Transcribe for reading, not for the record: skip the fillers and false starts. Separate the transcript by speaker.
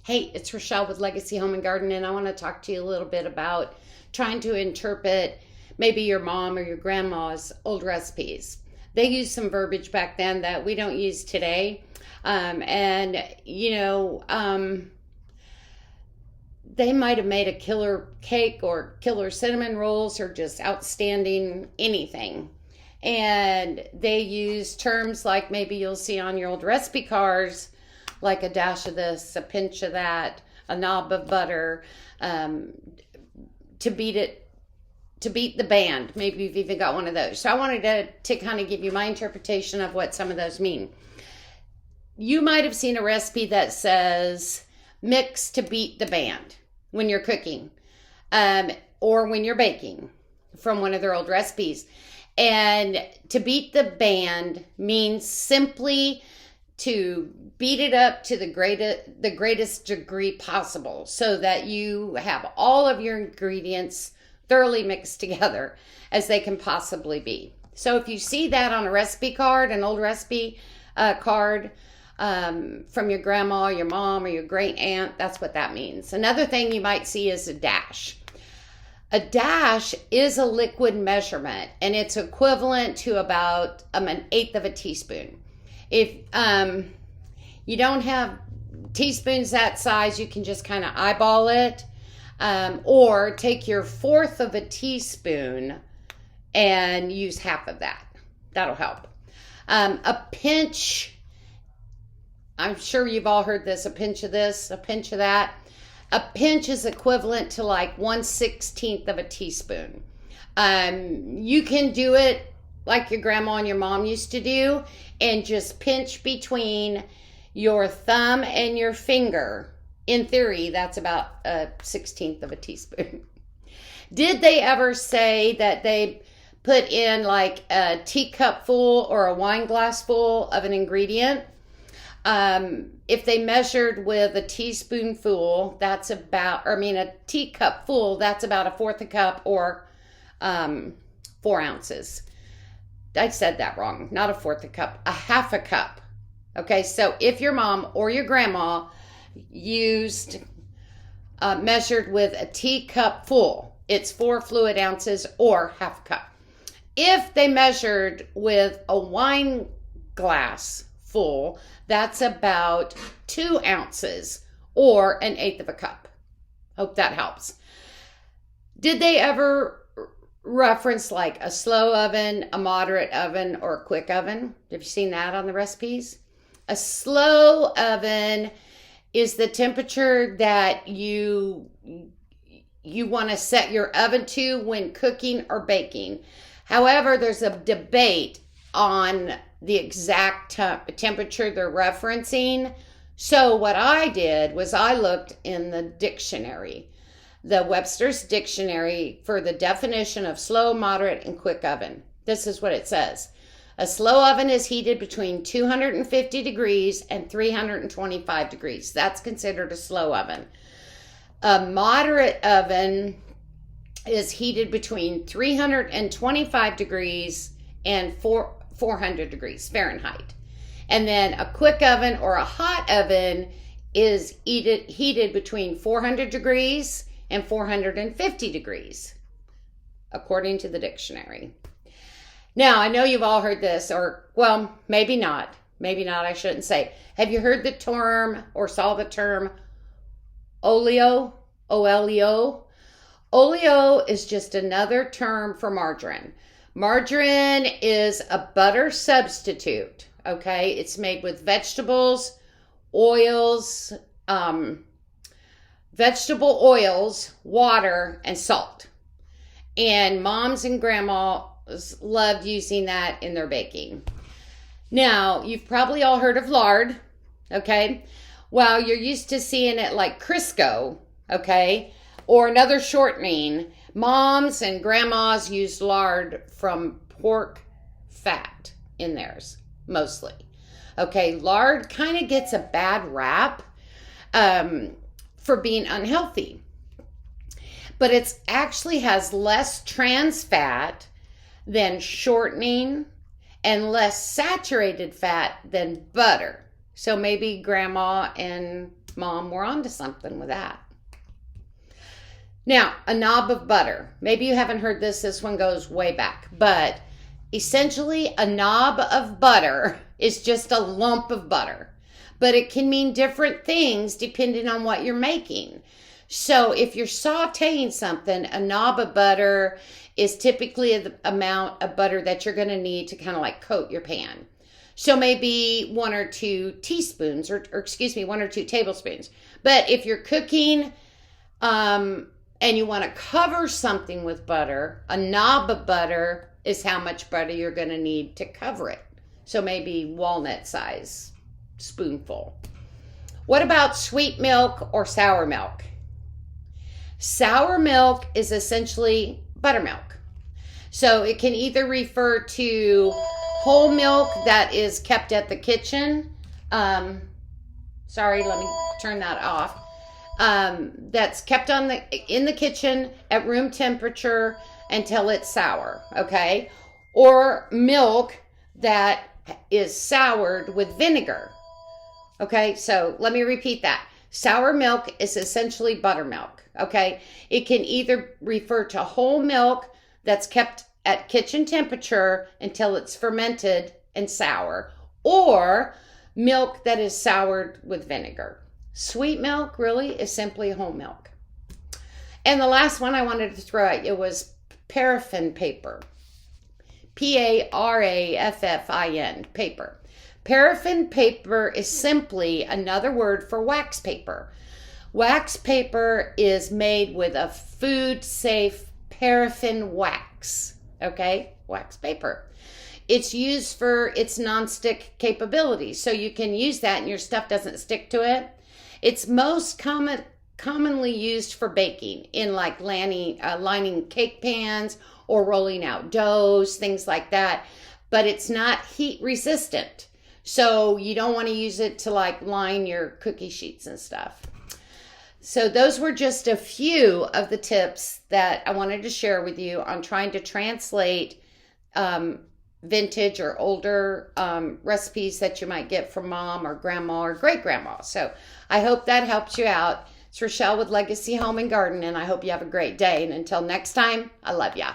Speaker 1: Hey, it's Rochelle with Legacy Home and Garden, and I want to talk to you a little bit about trying to interpret maybe your mom or your grandma's old recipes. They used some verbiage back then that we don't use today. And, they might have made a killer cake or killer cinnamon rolls or just outstanding anything. And they use terms like maybe you'll see on your old recipe cards, like a dash of this, a pinch of that, a knob of butter, to beat the band. Maybe you've even got one of those. So I wanted to kind of give you my interpretation of what some of those mean. You might have seen a recipe that says mix to beat the band when you're cooking, or when you're baking, from one of their old recipes. And to beat the band means simply to beat it up to the greatest degree possible, so that you have all of your ingredients thoroughly mixed together as they can possibly be. So if you see that on a recipe card, an old recipe card, from your grandma, your mom, or your great aunt, that's what that means. Another thing you might see is a dash. A dash is a liquid measurement, and it's equivalent to about an eighth of a teaspoon. If you don't have teaspoons that size, you can just kind of eyeball it, or take your fourth of a teaspoon and use half of that. That'll help. A pinch, I'm sure you've all heard this, a pinch of this, a pinch of that. A pinch is equivalent to like 1/16 of a teaspoon. You can do it like your grandma and your mom used to do, and just pinch between your thumb and your finger. In theory, that's about a 1/16 of a teaspoon. Did they ever say that they put in like a teacup full or a wine glass full of an ingredient? If they measured with a teaspoonful, that's about, a teacup full, that's about a fourth a cup, or 4 ounces. I said that wrong. Not a fourth a cup, a half a cup. Okay, so if your mom or your grandma used, measured with a teacup full, it's 4 fluid ounces or half a cup. If they measured with a wine glass full, that's about 2 ounces or an eighth of a cup. Hope that helps. Did they ever reference like a slow oven, a moderate oven, or a quick oven? Have you seen that on the recipes? A slow oven is the temperature that you want to set your oven to when cooking or baking. However, there's a debate on the exact temperature they're referencing. So what I did was I looked in the dictionary, the Webster's Dictionary, for the definition of slow, moderate, and quick oven. This is what it says. A slow oven is heated between 250 degrees and 325 degrees. That's considered a slow oven. A moderate oven is heated between 325 degrees and 400 degrees Fahrenheit. And then a quick oven or a hot oven is heated between 400 degrees and 450 degrees, according to the dictionary. Now, I know you've all heard this, or, well, maybe not. Maybe not, I shouldn't say. Have you heard the term or saw the term oleo? O-L-E-O? Oleo is just another term for margarine. Margarine is a butter substitute, okay? It's made with vegetables, oils, vegetable oils, water, and salt. And moms and grandmas loved using that in their baking. Now, you've probably all heard of lard, okay? Well, you're used to seeing it like Crisco, okay? Or another shortening. Moms and grandmas used lard from pork fat in theirs, mostly. Okay, lard kind of gets a bad rap for being unhealthy. But it actually has less trans fat than shortening and less saturated fat than butter. So maybe grandma and Mom, we're onto something with that. Now, a knob of butter. Maybe you haven't heard this. This one goes way back. But essentially, a knob of butter is just a lump of butter. But it can mean different things depending on what you're making. So if you're sauteing something, a knob of butter is typically the amount of butter that you're going to need to kind of like coat your pan. So maybe 1 or 2 teaspoons, or 1 or 2 tablespoons. But if you're cooking and you want to cover something with butter, a knob of butter is how much butter you're going to need to cover it. So maybe walnut size spoonful. What about sweet milk or sour milk? Sour milk is essentially buttermilk. So it can either refer to whole milk that is kept at the kitchen. Sorry, let me turn that off. That's kept in the kitchen at room temperature until it's sour, okay? Or milk that is soured with vinegar. Okay, so let me repeat that. Sour milk is essentially buttermilk, okay? It can either refer to whole milk that's kept at kitchen temperature until it's fermented and sour, or milk that is soured with vinegar. Sweet milk really is simply whole milk. And the last one I wanted to throw at you was paraffin paper. Paraffin, paper. Paraffin paper is simply another word for wax paper. Wax paper is made with a food-safe paraffin wax. Okay, wax paper. It's used for its non-stick capabilities, so you can use that and your stuff doesn't stick to it. It's most commonly used for baking in like lining cake pans or rolling out doughs, things like that. But it's not heat resistant, so you don't want to use it to like line your cookie sheets and stuff. So those were just a few of the tips that I wanted to share with you on trying to translate vintage or older recipes that you might get from mom or grandma or great-grandma. So I hope that helps you out. It's Rochelle with Legacy Home and Garden, and I hope you have a great day. And until next time, I love ya.